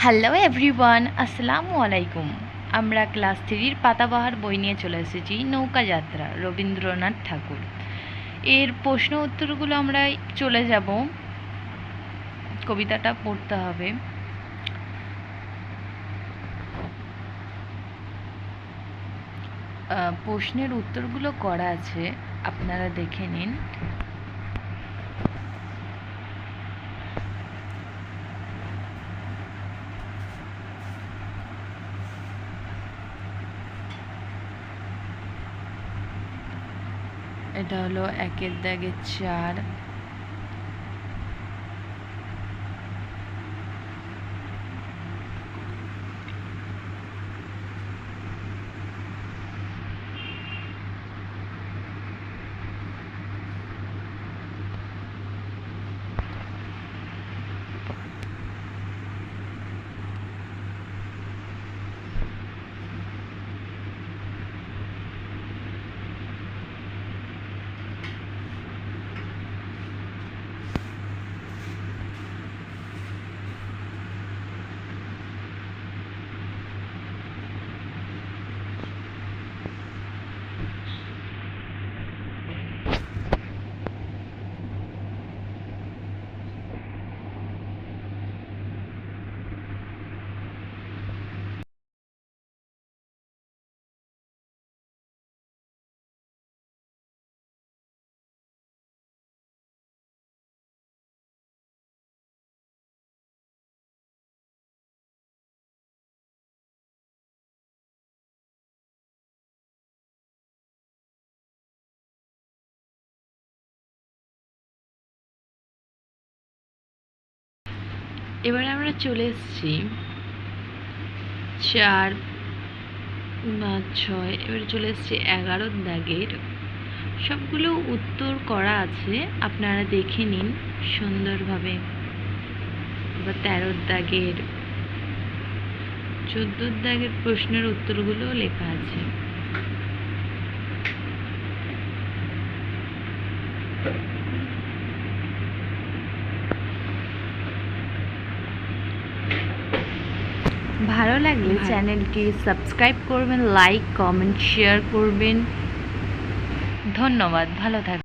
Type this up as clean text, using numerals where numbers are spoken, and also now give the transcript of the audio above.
Hello everyone, আসসালামু আলাইকুম। আমরা ক্লাস 3-র পাতাবাহার বই নিয়ে চলে এসেছি নৌকা যাত্রা রবীন্দ্রনাথ ঠাকুর। এর প্রশ্ন উত্তরগুলো আমরা চলে যাব, কবিতাটা পড়তে হবে। প্রশ্নের উত্তরগুলো করা আছে, আপনারা দেখে নিন। এটা হলো 1-এর দাগে 4, এবার আমরা চলে এসেছি 4, 5, 6, এবারে চলে এসেছি 11-র দাগের। সবগুলো উত্তর করা আছে, আপনারা দেখে নিন সুন্দরভাবে। এবার 13-র দাগের, 14-র দাগের প্রশ্নের উত্তরগুলো লেখা আছে। ভালো লাগলে চ্যানেলটি সাবস্ক্রাইব করবেন, লাইক, কমেন্ট, শেয়ার করবেন। ধন্যবাদ, ভালো থাকবেন।